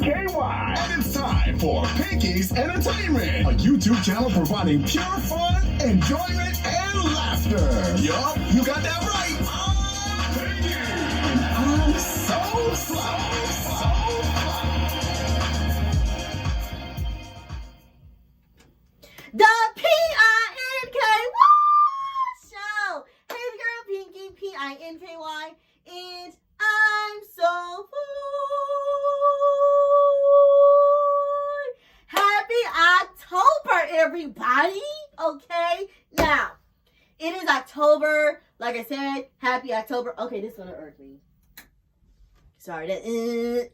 KY. And it's time for Pinky's Entertainment, a YouTube channel providing pure fun, enjoyment, and laughter. Yup, you got that right. I'm Pinky. And I'm so slow. The P-I-N-K-Y show. Hey, girl, Pinky, P-I-N-K-Y, and I'm so fly. Happy October, everybody. Okay, now, it is October. Like I said, happy October. Okay, this is going to irk me. Sorry, that's going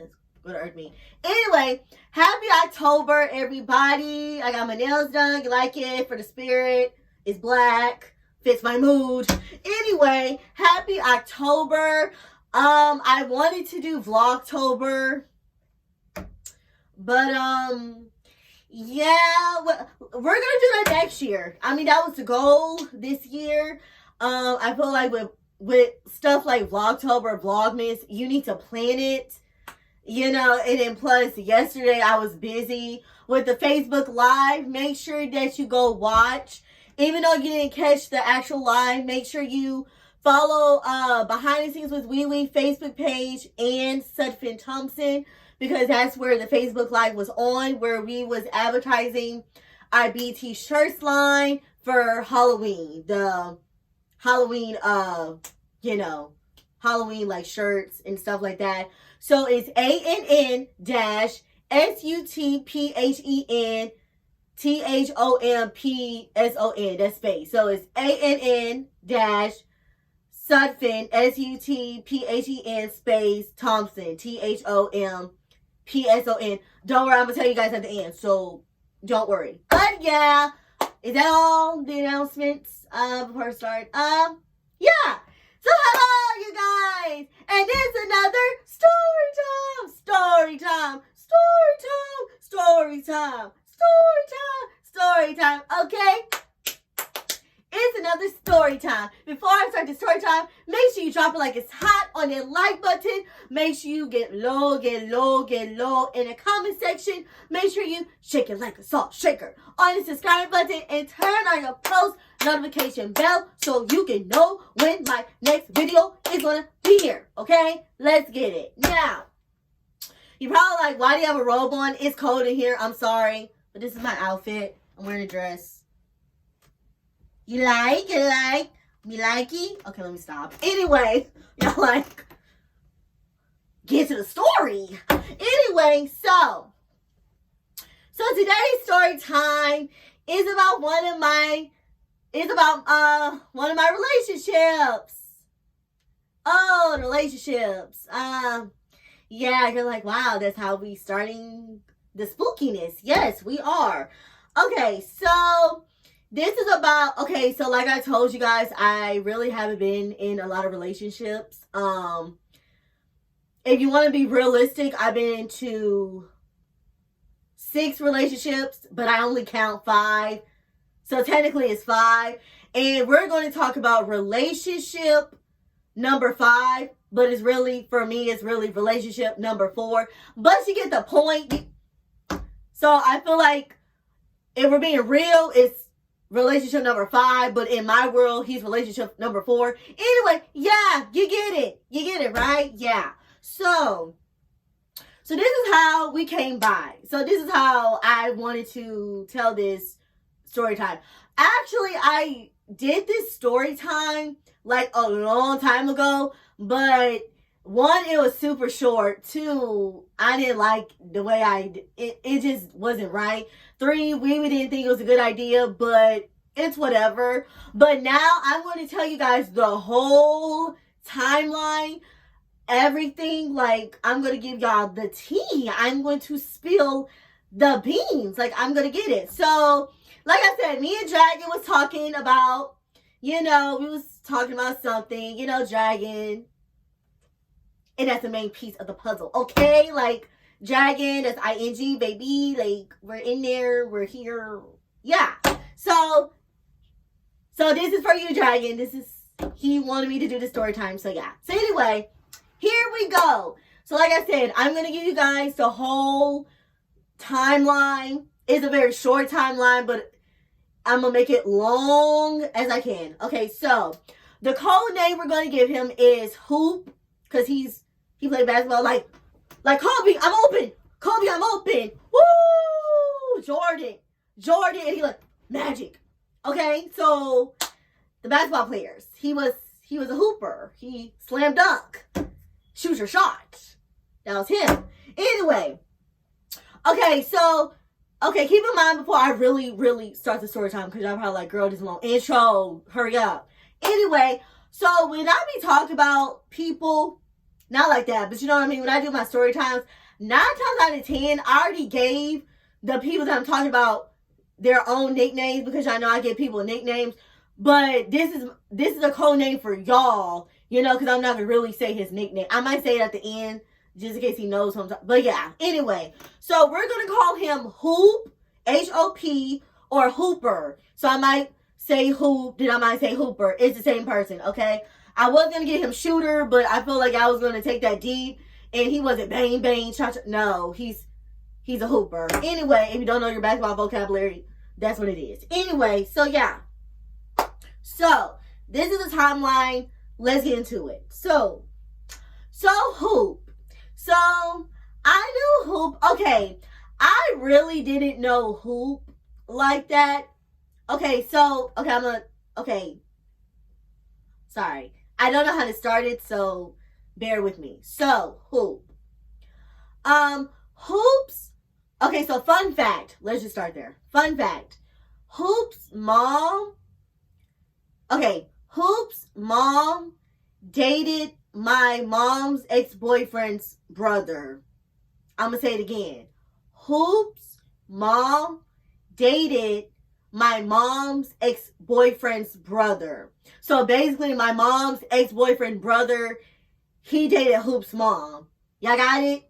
to irk me. Anyway, happy October, everybody. I got my nails done. You like it? For the spirit. It's black. Fits my mood. Anyway, happy October. I wanted to do Vlogtober. But, yeah, we're going to do that next year. I mean, that was the goal this year. I feel like with stuff like Vlogtober, Vlogmas, you need to plan it. You know, and then plus yesterday I was busy with the Facebook Live. Make sure that you go watch. Even though you didn't catch the actual live, make sure you follow Behind the Scenes with Wee Wee Facebook page and Sutphin Thompson, because that's where the Facebook Live was on, where we was advertising our BT shirts line for Halloween. The Halloween, Halloween like shirts and stuff like that. So it's ANN-SUTPHENTHOMPSON. That's space. So it's ANN-Sutphin, SUTPHEN space Thompson, THOMPSON. Don't worry, I'm gonna tell you guys at the end, so don't worry. But yeah, is that all the announcements before I start? Yeah. So hello, you guys, and it's another story time, okay? It's another story time. Before I start the story time, make sure you drop it like it's hot on that like button. Make sure you get low in the comment section. Make sure you shake it like a salt shaker on the subscribe button and turn on your post notification bell so you can know when my next video is gonna be here. Okay? Let's get it. Now, you're probably like, why do you have a robe on? It's cold in here. I'm sorry. But this is my outfit. I'm wearing a dress. You like? Me like it? Okay, let me stop. Anyway, y'all like, get to the story. Anyway, so today's story time is about one of my relationships. Oh, relationships. Yeah, you're like, wow, that's how we starting the spookiness. Yes, we are. Okay, so this is about, so like I told you guys, I really haven't been in a lot of relationships. If you want to be realistic, I've been into 6 relationships, but I only count 5. So technically it's 5. And we're going to talk about relationship number 5, but it's really, for me, it's really relationship number 4. But you get the point. So I feel like if we're being real, it's relationship number 5, but in my world, he's relationship number 4. Anyway, yeah, you get it. You get it, right? Yeah. So this is how we came by. So this is how I wanted to tell this story time. Actually, I did this story time like a long time ago, but 1, it was super short. 2, I didn't like the way it just wasn't right. 3, we didn't think it was a good idea, but it's whatever. But now I'm going to tell you guys the whole timeline, everything. Like, I'm going to give y'all the tea. I'm going to spill the beans. Like, I'm going to get it. So, like I said, me and Dragon was talking about, we was talking about something, Dragon. And that's the main piece of the puzzle, okay? Like, Dragon, that's ING, baby. Like, we're in there, we're here. Yeah. So this is for you, Dragon. He wanted me to do the story time, so yeah. So anyway, here we go. So like I said, I'm going to give you guys the whole timeline. It's a very short timeline, but I'm going to make it long as I can. Okay, so the code name we're going to give him is Hoop, because he played basketball like Kobe, I'm open. Kobe, I'm open. Woo! Jordan, and he like Magic. Okay, so the basketball players. He was a hooper. He slam dunk, shoot your shot. That was him. Anyway, okay, so keep in mind before I really start the story time, because I'm probably like, girl, this is a long intro. Hurry up. Anyway, so when I be talking about people, not like that, but you know what I mean. When I do my story times, 9 times out of 10, I already gave the people that I'm talking about their own nicknames, because I know I give people nicknames. But this is a code name for y'all, you know, because I'm not gonna really say his nickname. I might say it at the end just in case he knows who I'm talking. But yeah, anyway, so we're gonna call him Hoop, H-O-P, or Hooper. So I might say Hoop, then I might say Hooper. It's the same person, okay? I was gonna get him Shooter, but I feel like I was gonna take that deep, and he wasn't bang, cha-cha. No, he's a Hooper. Anyway, if you don't know your basketball vocabulary, that's what it is. Anyway, so yeah. So, this is the timeline. Let's get into it. So Hoop. So, I knew Hoop. Okay, I really didn't know Hoop like that. Okay, sorry. I don't know how to start it, so bear with me. So, Hoop. Hoop's, okay, so fun fact. Let's just start there. Fun fact. Hoop's mom dated my mom's ex-boyfriend's brother. I'm going to say it again. Hoop's mom dated my mom's ex-boyfriend's brother. So basically, my mom's ex-boyfriend brother, he dated Hoop's mom. Y'all got it?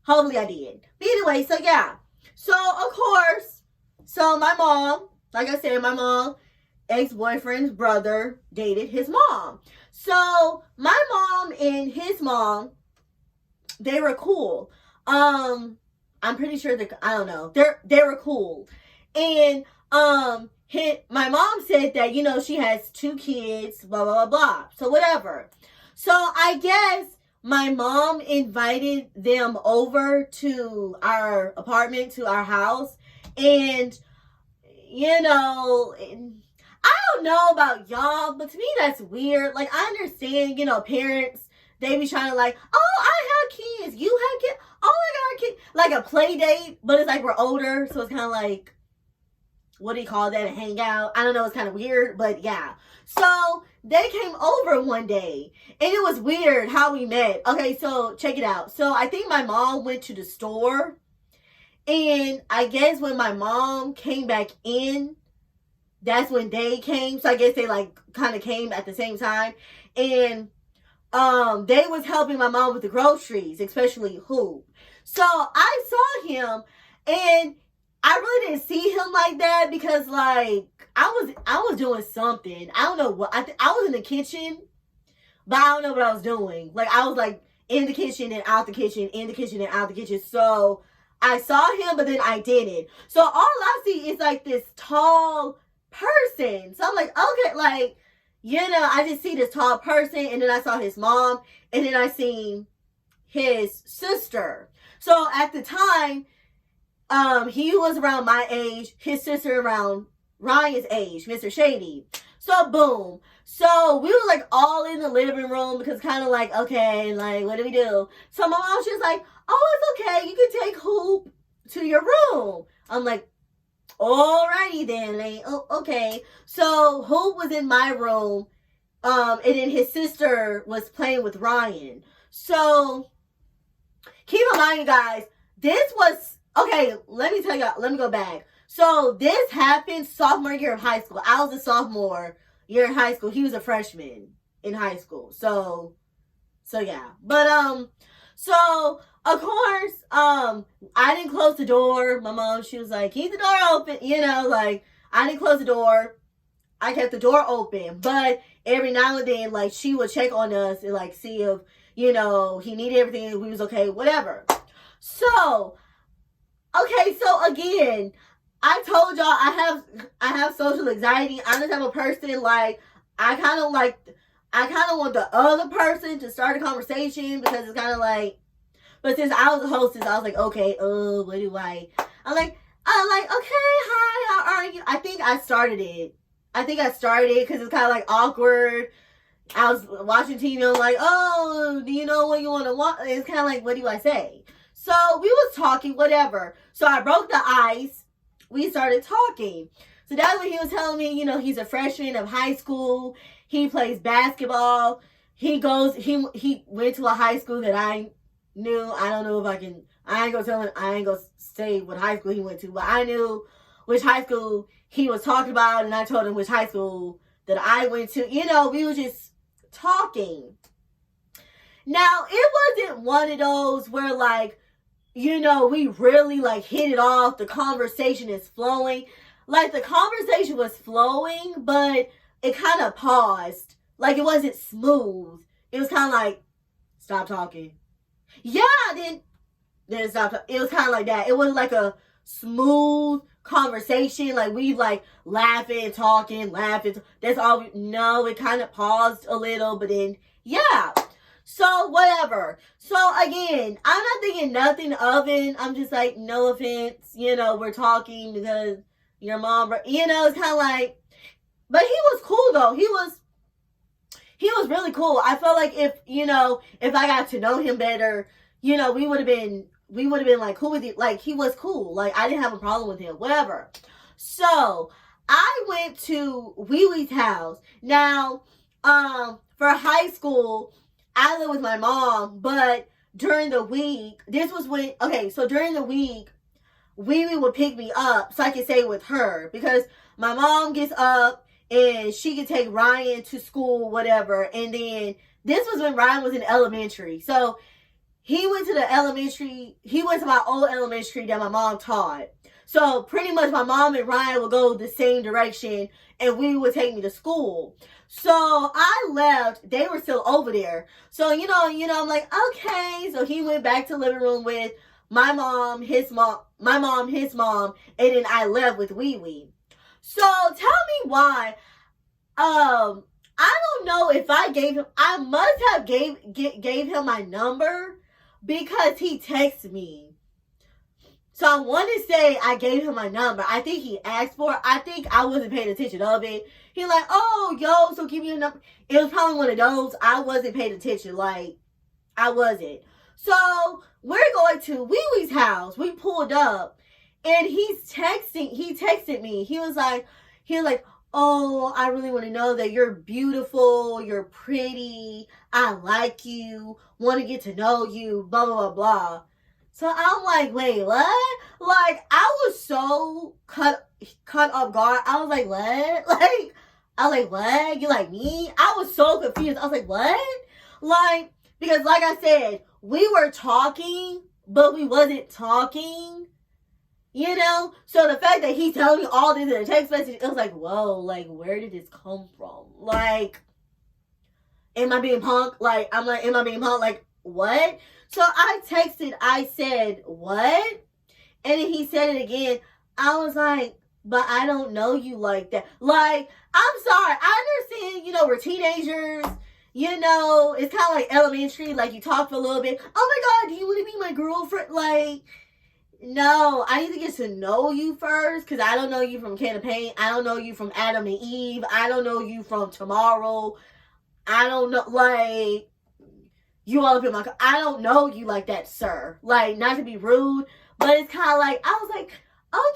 Hopefully I did. But anyway, so yeah. So, of course, my mom, like I said, my mom, ex-boyfriend's brother dated his mom. So my mom and his mom, they were cool. I'm pretty sure I don't know. They were cool. And my mom said that, you know, she has 2 kids, blah blah blah blah. So whatever. So I guess my mom invited them over to our apartment, to our house, and you know, I don't know about y'all, but to me that's weird. Like, I understand, you know, parents, they be trying to like, oh, I have kids, you have kids, oh, I got kids, like a play date, but it's like we're older, so it's kind of like, what do you call that, a hangout? I don't know, it's kind of weird, but yeah. So they came over one day, and it was weird how we met. Okay, so check it out. So I think my mom went to the store, and I guess when my mom came back in, that's when they came. So I guess they like kind of came at the same time. And they was helping my mom with the groceries, especially Hoop. So I saw him, and I really didn't see him like that because like I was doing something. I don't know what. I was in the kitchen, but I don't know what I was doing. Like I was like in the kitchen and out the kitchen, in the kitchen and out the kitchen. So I saw him, but then I didn't. So all I see is like this tall person. So I'm like, okay, like, you know, I just see this tall person, and then I saw his mom, and then I seen his sister. So at the time, he was around my age, his sister around Ryan's age, Mr. Shady. So boom. So we were like all in the living room because kind of like, okay, like what do we do? So my mom, she was like, oh, it's okay, you can take Hoop to your room. I'm like, alrighty then, like, oh, okay. So Hoop was in my room, and then his sister was playing with Ryan. So keep in mind, you guys, this was, okay, let me tell you, let me go back. So this happened sophomore year of high school. I was a sophomore year in high school. He was a freshman in high school. So yeah. But, so of course, I didn't close the door. My mom, she was like, keep the door open. You know, like, I didn't close the door. I kept the door open. But every now and then, like, she would check on us and, like, see if, you know, he needed everything. We was okay, whatever. So, okay, so again, I told y'all I have social anxiety. I'm the type of person, like, I kind of want the other person to start a conversation, because it's kind of like, but since I was a hostess, I was like, okay, what do I'm like, okay, hi, how are you? I think I started it because it's kind of like awkward. I was watching TV, I'm like, oh, do you know what you want to watch? It's kind of like, what do I say? So we was talking, whatever. So I broke the ice. We started talking. So that's when he was telling me, you know, he's a freshman of high school. He plays basketball. He went to a high school that I knew. I don't know if I ain't gonna say what high school he went to, but I knew which high school he was talking about, and I told him which high school that I went to. You know, we were just talking. Now, it wasn't one of those where, like, you know, we really, like, hit it off. The conversation is flowing. Like, the conversation was flowing, but it kind of paused. Like, it wasn't smooth. It was kind of like, stop talking. Yeah, then stop. It was kind of like that. It wasn't like a smooth conversation. Like, we, like, laughing, talking. That's all. No, it kind of paused a little, but then, yeah. So, whatever. So, again, I'm not thinking nothing of it. I'm just like, no offense. You know, we're talking because your mom, you know, it's kind of like, but he was cool, though. He was really cool. I felt like if I got to know him better, you know, we would have been like cool with it. Like, he was cool. Like, I didn't have a problem with him, whatever. So, I went to Wee Wee's house. Now, for high school, I lived with my mom, but during the week, during the week, Wee Wee would pick me up so I could stay with her, because my mom gets up and she could take Ryan to school, whatever. And then this was when Ryan was in elementary. So he went to my old elementary that my mom taught. So pretty much my mom and Ryan would go the same direction, and Wee Wee would take me to school. So I left. They were still over there. So, you know, I'm like, okay. So he went back to the living room with my mom, his mom, and then I left with Wee Wee. So tell me why. I don't know if I must have gave him my number, because he texted me. So I want to say I gave him my number. I think he asked for it. I think I wasn't paying attention of it. He like, oh, yo, so give me a number. It was probably one of those. I wasn't paying attention. Like, I wasn't. So we're going to Wee Wee's house. We pulled up, and he texted me. He was like, oh, I really want to know that you're beautiful, you're pretty, I like you, want to get to know you, blah, blah, blah, blah. So I'm like, wait, what? Like, I was so cut off guard. I was like, what? Like, I was like, what? You like me? I was so confused. I was like, what? Like, because like I said, we were talking, but we wasn't talking. You know? So the fact that he told me all this in a text message, it was like, whoa, like, where did this come from? Like, am I being punked? Like, I'm like, am I being punked? Like, what? So I texted, I said, what? And then he said it again. I was like, but I don't know you like that. Like, I'm sorry. I understand, you know, we're teenagers. You know, it's kind of like elementary. Like, you talk for a little bit. Oh my God, do you want to be my girlfriend? Like, no, I need to get to know you first, because I don't know you from Can of Paint. I don't know you from Adam and Eve. I don't know you from Tomorrow. I don't know, like, you all up in my, I don't know you like that, sir. Like, not to be rude, but it's kind of like, I was like,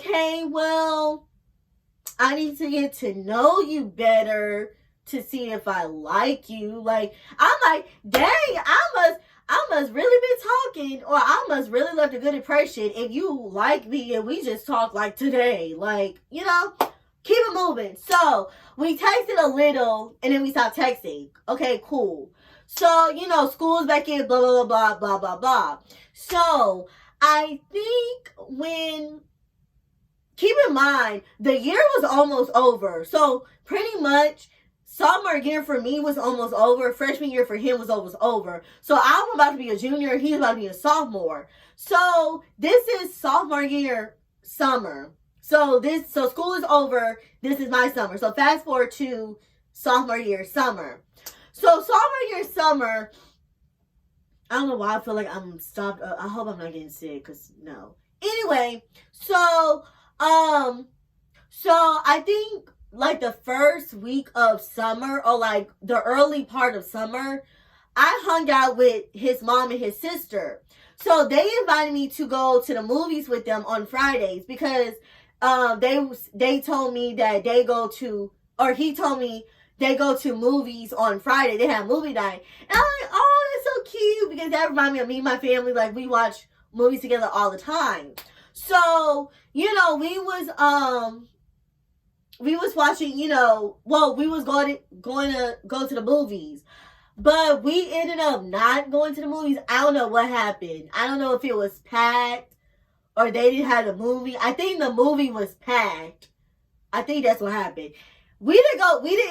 okay, well, I need to get to know you better to see if I like you. Like, I'm like, dang, I must really be talking, or I must really left a good impression if you like me and we just talk like today. Like, you know, keep it moving. So we texted a little, and then we stopped texting. Okay, cool. So, you know, school's back in, blah, blah, blah, blah, blah, blah. So I think keep in mind, the year was almost over. So pretty much Summer year for me was almost over. Freshman year for him was almost over. So I'm about to be a junior. He's about to be a sophomore. So this is sophomore year summer. So school is over. This is my summer. So fast forward to sophomore year summer. So sophomore year summer, I don't know why I feel like I'm stopped. I hope I'm not getting sick, because no. Anyway, so I think like the first week of summer, or like the early part of summer, I hung out with his mom and his sister. So they invited me to go to the movies with them on Fridays, because they told me that they go to, or he told me they go to movies on Friday. They have movie night. And I'm like, oh, that's so cute, because that reminds me of me and my family. Like, we watch movies together all the time. So, we was watching, we was going to go to the movies. But we ended up not going to the movies. I don't know what happened. I don't know if it was packed or they didn't have the movie. I think the movie was packed. I think that's what happened. We didn't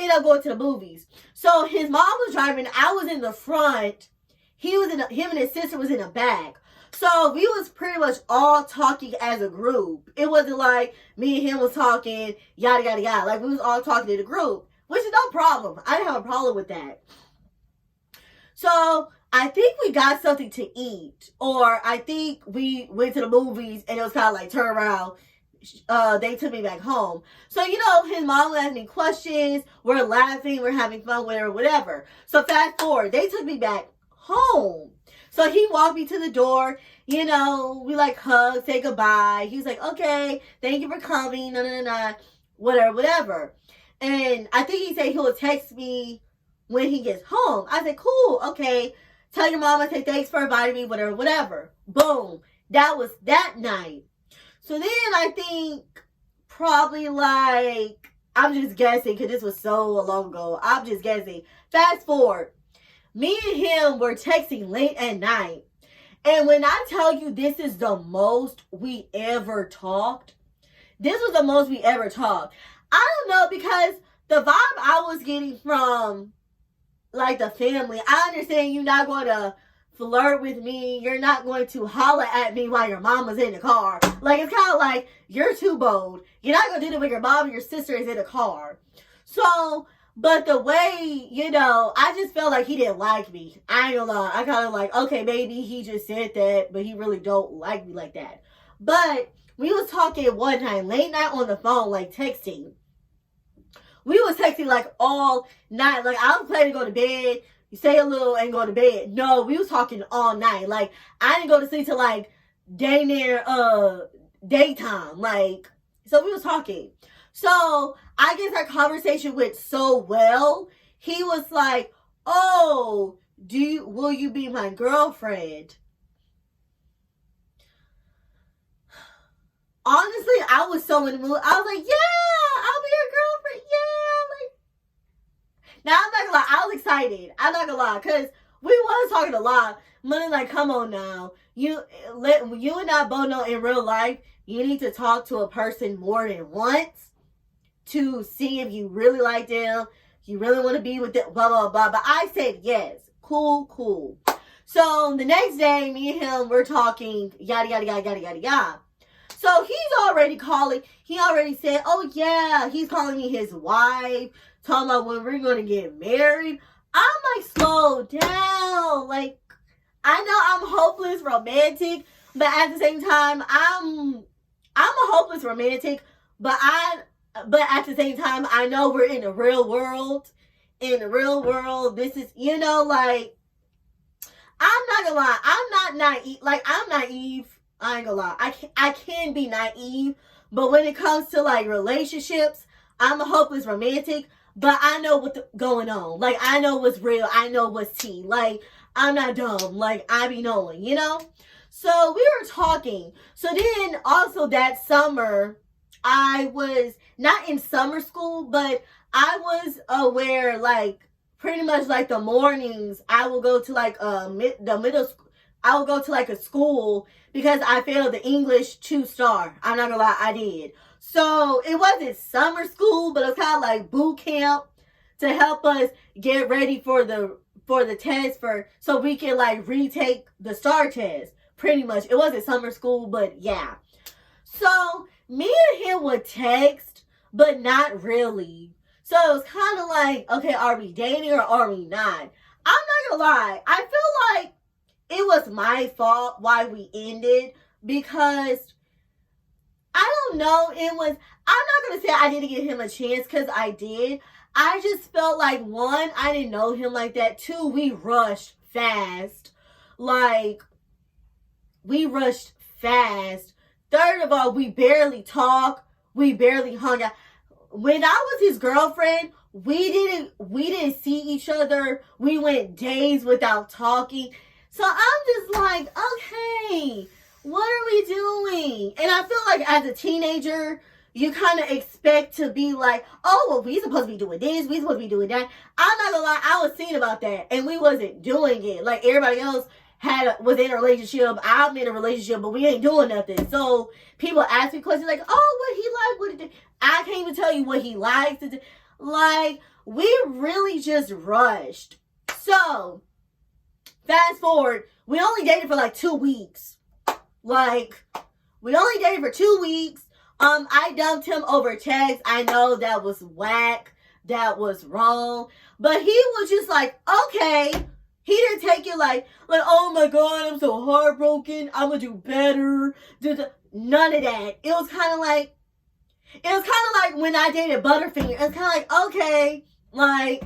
end up going to the movies. So his mom was driving. I was in the front. Him and his sister was in the back. So we was pretty much all talking as a group. It wasn't like me and him was talking, yada, yada, yada. Like, we was all talking in a group, which is no problem. I didn't have a problem with that. So I think we got something to eat, or I think we went to the movies and it was kind of like turn around. They took me back home. So, his mom was asking me questions. We're laughing. We're having fun with her, whatever. So fast forward, they took me back home. So he walked me to the door. We like hug, say goodbye. He was like, okay, thank you for coming. Whatever. And I think he said he'll text me when he gets home. I said, cool, okay. Tell your mom I said thanks for inviting me, whatever. Boom. That was that night. So then I think probably like, I'm just guessing because this was so long ago. I'm just guessing. Fast forward. Me and him were texting late at night. And when I tell you this is the most we ever talked, this was the most we ever talked. I don't know, because the vibe I was getting from like the family, I understand you're not going to flirt with me. You're not going to holler at me while your mama's in the car. Like, it's kind of like, you're too bold. You're not going to do that when your mom and your sister is in the car. So, but the way, I just felt like he didn't like me. I ain't gonna lie. I kind of like, okay, maybe he just said that, but he really don't like me like that. But we was talking one night, late night on the phone, like texting. We was texting like all night. Like, I was planning to go to bed. You say a little and go to bed. No, we was talking all night. Like, I didn't go to sleep till like dang near daytime. Like, so we was talking. So I guess our conversation went so well. He was like, oh, will you be my girlfriend? Honestly, I was so in the mood. I was like, yeah, I'll be your girlfriend. Yeah. Like, now I'm not gonna lie, I was excited. I'm not gonna lie, because we was talking a lot. Money, like, come on now. You and I both know in real life, you need to talk to a person more than once to see if you really like them, you really want to be with them, blah, blah, blah. But I said yes. Cool. So the next day, me and him, we're talking, yada, yada, yada, yada, yada, yada. So he's already calling. He already said, oh, yeah, he's calling me his wife, talking about when we're going to get married. I'm like, slow down. Like, I know I'm hopeless romantic, but at the same time, I'm a hopeless romantic, but at the same time, I know we're in the real world. In the real world, this is, like, I'm not gonna lie. I'm not naive. Like, I'm naive. I ain't gonna lie. I can be naive, but when it comes to, like, relationships, I'm a hopeless romantic, but I know what's going on. Like, I know what's real. I know what's tea. Like, I'm not dumb. Like, I be knowing, So, we were talking. So, then, also that summer, I was not in summer school, but I was aware, like, pretty much, like, the mornings, I will go to, like, the middle school. I will go to, like, a school because I failed the English 2-star. I'm not gonna lie, I did. So, it wasn't summer school, but it was kind of like boot camp to help us get ready for the test so we can like retake the STAR test. Pretty much. It wasn't summer school, but yeah. So me and him would text, but not really. So it was kind of like, okay, are we dating or are we not? I'm not gonna lie. I feel like it was my fault why we ended, because I don't know. I'm not gonna say I didn't give him a chance, because I did. I just felt like, one, I didn't know him like that. Two, we rushed fast. Like, we rushed fast. Third of all, we barely talked. We barely hung out. When I was his girlfriend, we didn't see each other. We went days without talking. So I'm just like, okay, what are we doing? And I feel like as a teenager, you kind of expect to be like, oh, well, we supposed to be doing this, we supposed to be doing that. I'm not gonna lie, I was thinking about that, and we wasn't doing it. Like, everybody else was in a relationship, I'm in a relationship, but we ain't doing nothing. So people ask me questions like, oh, what he like, what did I can't even tell you what he likes. Like, we really just rushed. So fast forward, we only dated for like 2 weeks. Like, we only dated for 2 weeks. I dumped him over text. I know that was whack. That was wrong. But he was just like, okay. He didn't take it like, oh my God, I'm so heartbroken. I'm gonna do better. None of that. It was kind of like when I dated Butterfinger. It was kind of like, okay, like,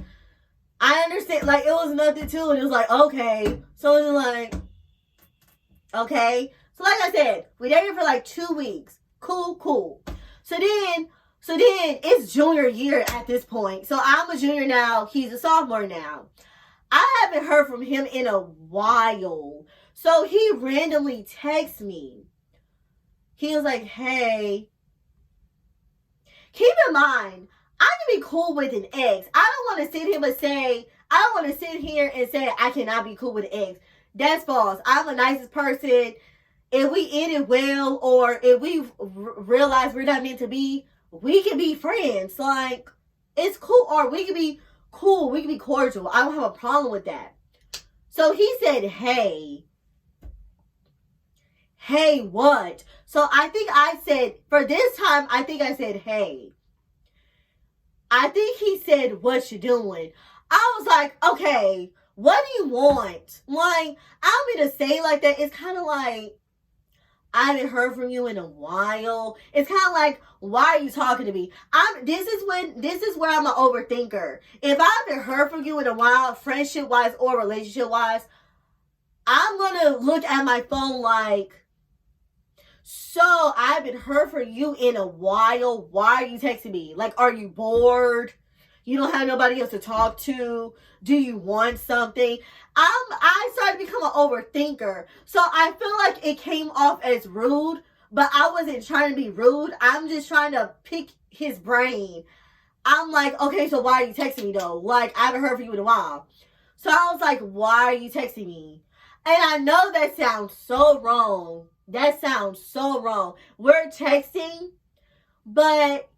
I understand. Like, it was nothing to it. It was like, okay. So it was like, okay. So like I said, we dated for like 2 weeks. Cool. So then it's junior year at this point. So I'm a junior now. He's a sophomore now. I haven't heard from him in a while. So he randomly texts me. He was like, hey, keep in mind, I can be cool with an ex. I don't want to sit here and say I cannot be cool with an ex. That's false. I'm the nicest person. If we end it well, or if we realize we're not meant to be, we can be friends. Like, it's cool. Or we can be cool. We can be cordial. I don't have a problem with that. So he said, hey, what? So I think I said, for this time, I think I said, hey. I think he said, what you doing? I was like, okay, what do you want? Like, I don't mean to say like that. It's kind of like, I haven't heard from you in a while. It's kind of like, why are you talking to me? This is where I'm an overthinker. If I haven't heard from you in a while, friendship-wise or relationship-wise, I'm going to look at my phone like, so I haven't heard from you in a while. Why are you texting me? Like, are you bored? You don't have nobody else to talk to? Do you want something? I started to become an overthinker. So I feel like it came off as rude, but I wasn't trying to be rude. I'm just trying to pick his brain. I'm like, okay, so why are you texting me though? Like, I haven't heard from you in a while. So I was like, why are you texting me? And I know that sounds so wrong. That sounds so wrong. We're texting, but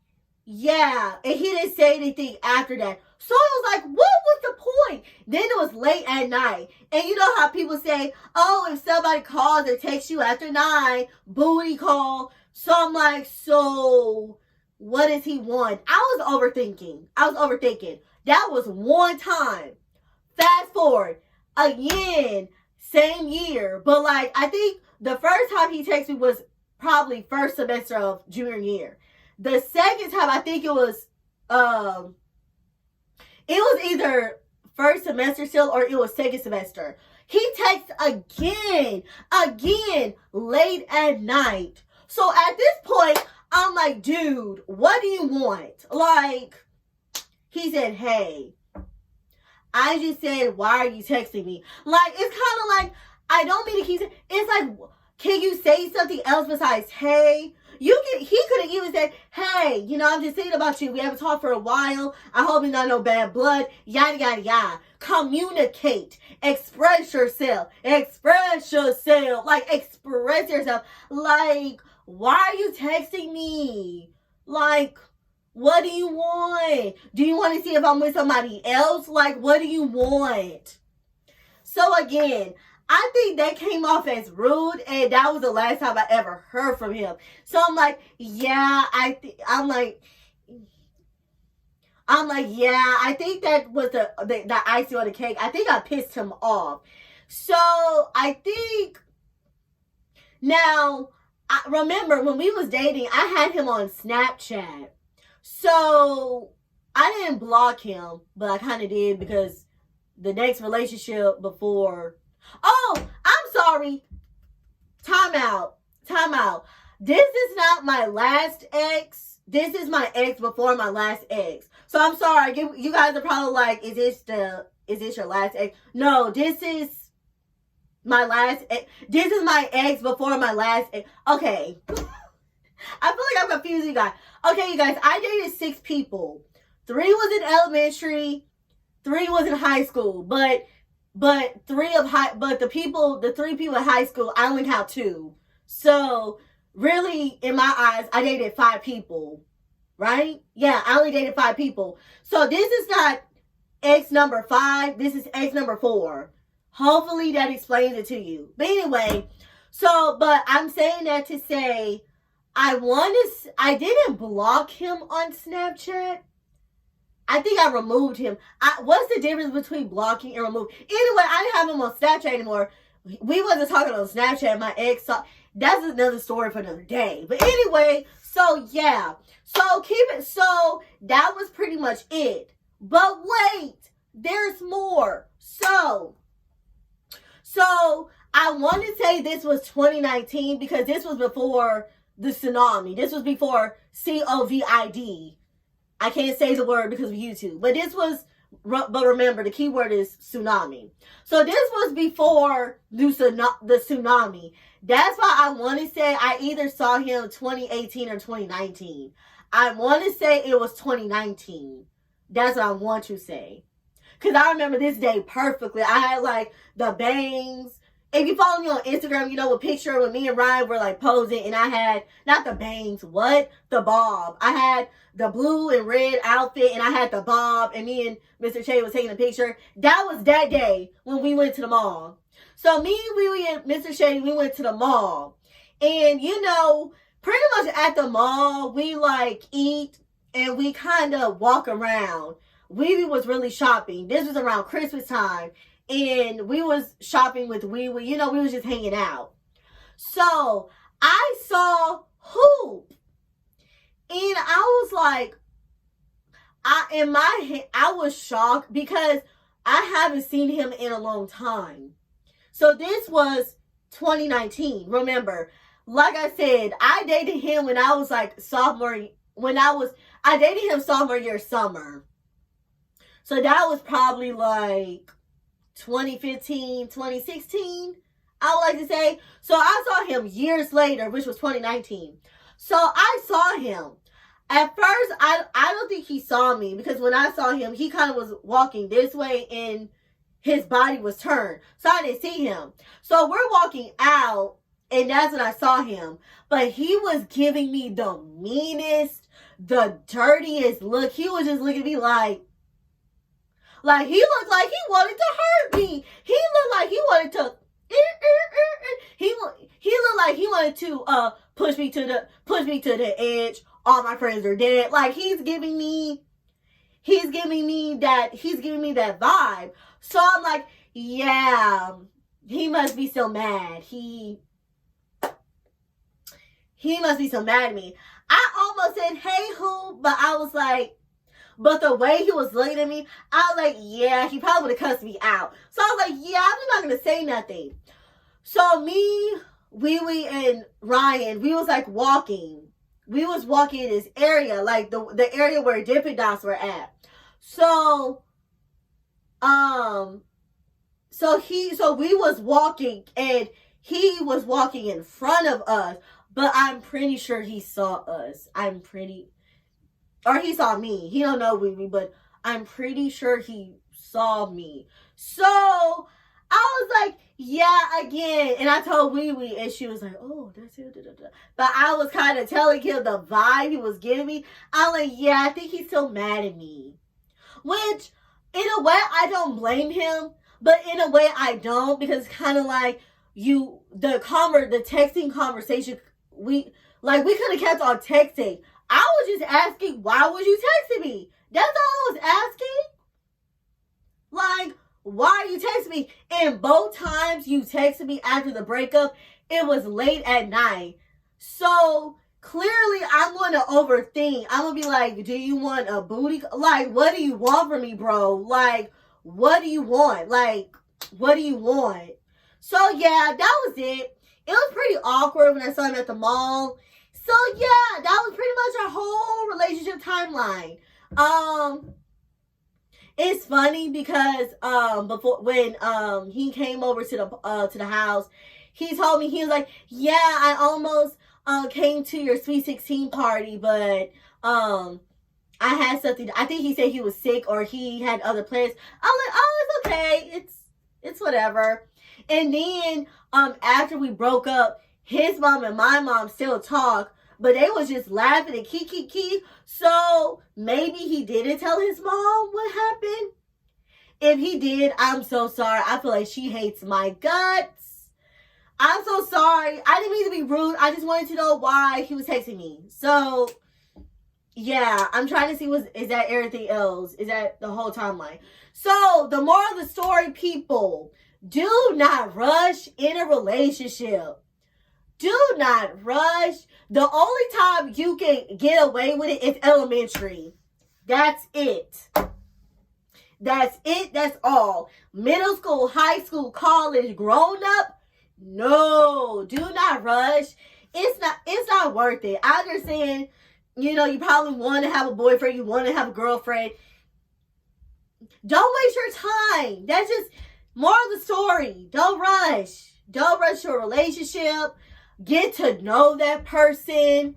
yeah, and he didn't say anything after that. So I was like, what was the point? Then it was late at night. And you know how people say, oh, if somebody calls or texts you after 9, booty call. So I'm like, so what does he want? I was overthinking. That was one time. Fast forward, again, same year. But like, I think the first time he texted me was probably first semester of junior year. The second time, I think it was either first semester still, or it was second semester. He texts again, late at night. So at this point, I'm like, dude, what do you want? Like, he said, hey. I just said, why are you texting me? Like, it's kind of like, I don't mean to keep saying, it's like, can you say something else besides, hey? He could have even said, hey, I'm just thinking about you. We haven't talked for a while. I hope it's not no bad blood. Yada, yada, yada. Communicate. Express yourself. Like, express yourself. Like, why are you texting me? Like, What do you want? Do you want to see if I'm with somebody else? Like, what do you want? So again, I think that came off as rude, and that was the last time I ever heard from him. So I'm like, yeah, I'm like, yeah, I think that was the icing on the cake. I think I pissed him off. So I think now, I remember when we was dating, I had him on Snapchat. So I didn't block him, but I kind of did because the next relationship before. Oh, I'm sorry. Time out. This is not my last ex. This is my ex before my last ex. So I'm sorry. You guys are probably like, is this your last ex? No, this is my last ex. This is my ex before my last ex. Okay. I feel like I'm confusing you guys. Okay, you guys, I dated 6 people. 3 was in elementary, 3 was in high school, but the 3 people in high school, I only count 2. So really, in my eyes, I dated 5 people, right? Yeah, I only dated 5 people. So this is not ex number 5. This is ex number 4. Hopefully that explains it to you. But anyway, but I'm saying that to say, I didn't block him on Snapchat. I think I removed him. What's the difference between blocking and removing? Anyway, I didn't have him on Snapchat anymore. We wasn't talking on Snapchat. My ex saw. That's another story for another day. But anyway, so yeah. So that was pretty much it. But wait, there's more. So I want to say this was 2019 because this was before the tsunami. This was before COVID. I can't say the word because of YouTube. But but remember, the key word is tsunami. So this was before the tsunami. That's why I want to say I either saw him 2018 or 2019. I want to say it was 2019. That's what I want to say. Because I remember this day perfectly. I had like the bangs. If you follow me on Instagram, you know a picture with me and Ryan were like posing, and I had, not the bangs, the bob. I had the blue and red outfit, and I had the bob, and me and Mr. Che was taking a picture. That was that day when we went to the mall. So me and Mr. Che, we went to the mall. And pretty much at the mall, we like eat and we kind of walk around. Wee was really shopping. This was around Christmas time. And we was shopping with Wee. We was just hanging out. So I saw Hoop. And I was like, in my head, I was shocked because I haven't seen him in a long time. So this was 2019. Remember, like I said, I dated him when I was like I dated him sophomore year summer. So that was probably like 2015, 2016, I would like to say. So I saw him years later, which was 2019. So I saw him. At first, I don't think he saw me because when I saw him, he kind of was walking this way and his body was turned. So I didn't see him. So we're walking out and that's when I saw him. But he was giving me the meanest, the dirtiest look. He was just looking at me like he looked like he wanted to hurt me. He looked like he wanted to. He looked like he wanted to push me to the edge. All my friends are dead. Like he's giving me that vibe. So I'm like, yeah, he must be so mad. He must be so mad at me. I almost said, hey, who? But I was like, but the way he was looking at me, I was like, yeah, he probably would have cussed me out. So I was like, yeah, I'm not going to say nothing. So me, Wee and Ryan, we was like walking. We was walking in this area, like the area where Dippin' Dots were at. So we was walking and he was walking in front of us, but I'm pretty sure he saw us. Or he saw me. He don't know Wee, but I'm pretty sure he saw me. So I was like, yeah, again. And I told Wee Wee, and she was like, oh, that's it. Da, da, da. But I was kind of telling him the vibe he was giving me. I'm like, yeah, I think he's still mad at me. Which, in a way, I don't blame him. But in a way, I don't. Because it's kind of like the texting conversation, we could have kept on texting. I was just asking, why was you texting me? That's all I was asking. Like, why are you texting me? And both times you texted me after the breakup, it was late at night. So, clearly I'm going to overthink. I'm going to be like, do you want a booty? Like, what do you want from me, bro? Like, what do you want? Like, what do you want? So, yeah, that was it. It was pretty awkward when I saw him at the mall. So, yeah, that was pretty much our whole relationship timeline. It's funny because before when he came over to the house, he told me, he was like, yeah, I almost came to your Sweet 16 party, but I had something. I think he said he was sick or he had other plans. I'm like, oh, it's okay. It's whatever. And then after we broke up, his mom and my mom still talk, but they was just laughing and kiki. So maybe he didn't tell his mom what happened. If he did, I'm so sorry. I feel like she hates my guts. I'm so sorry. I didn't mean to be rude. I just wanted to know why he was texting me. So, yeah, I'm trying to see is that everything else? Is that the whole timeline? So, the moral of the story, people, do not rush in a relationship. Do not rush. The only time you can get away with it is elementary. That's it. That's it. That's all. Middle school, high school, college, grown up. No, do not rush. It's not worth it. I understand, you probably want to have a boyfriend, you want to have a girlfriend. Don't waste your time. That's just moral of the story. Don't rush. Don't rush your relationship. Get to know that person.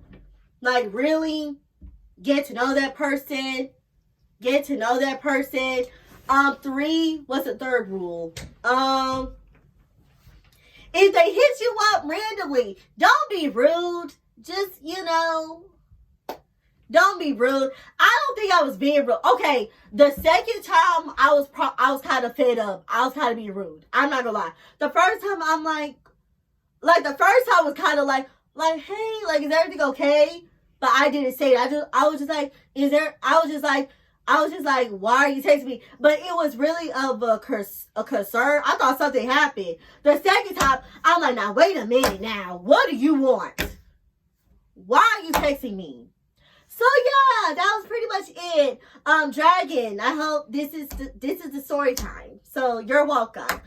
Like, really get to know that person. Get to know that person. 3, what's the third rule? If they hit you up randomly, don't be rude. Just, don't be rude. I don't think I was being rude. Okay, the second time I was kind of fed up. I was kind of being rude. I'm not gonna lie. The first time I'm like the first time was kind of like, hey, like, is everything okay? But I didn't say it. I was just like, why are you texting me? But it was really of a concern. I thought something happened. The second time, I'm like, now, wait a minute now. What do you want? Why are you texting me? So, yeah, that was pretty much it. Dragon, I hope this is the story time. So, you're welcome.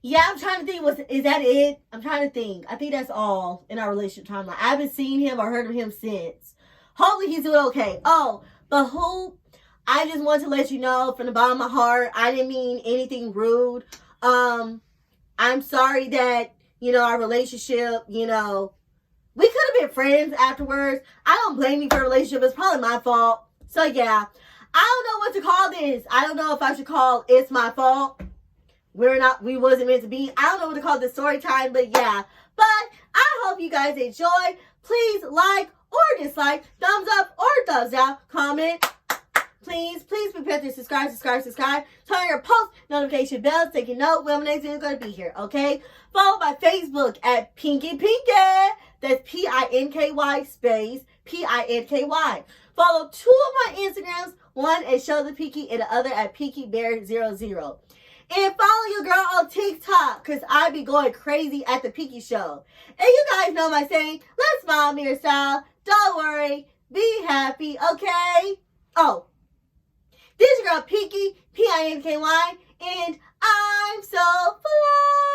Yeah, I'm trying to think, is that it? I'm trying to think. I think that's all in our relationship timeline. I haven't seen him or heard of him since. Hopefully he's doing okay. Oh, but I just want to let you know from the bottom of my heart, I didn't mean anything rude. I'm sorry that, our relationship, we could have been friends afterwards. I don't blame you for a relationship. It's probably my fault. So, yeah. I don't know what to call this. I don't know if I should call It's My Fault. We wasn't meant to be. I don't know what to call this story time, but yeah. But I hope you guys enjoy. Please like or dislike, thumbs up or thumbs down, comment. Please prepare to subscribe. Turn on your post notification bell. Take a note when my next video is going to be here, okay? Follow my Facebook at Pinky. That's Pinky space Pinky. Follow 2 of my Instagrams. One at Show the Pinky and the other at PinkyBear00. And follow your girl on TikTok, because I be going crazy at the Pinky Show. And you guys know my saying, let's smile, mirror style. Don't worry. Be happy, okay? Oh, this is your girl Pinky, Pinky, and I'm so fly.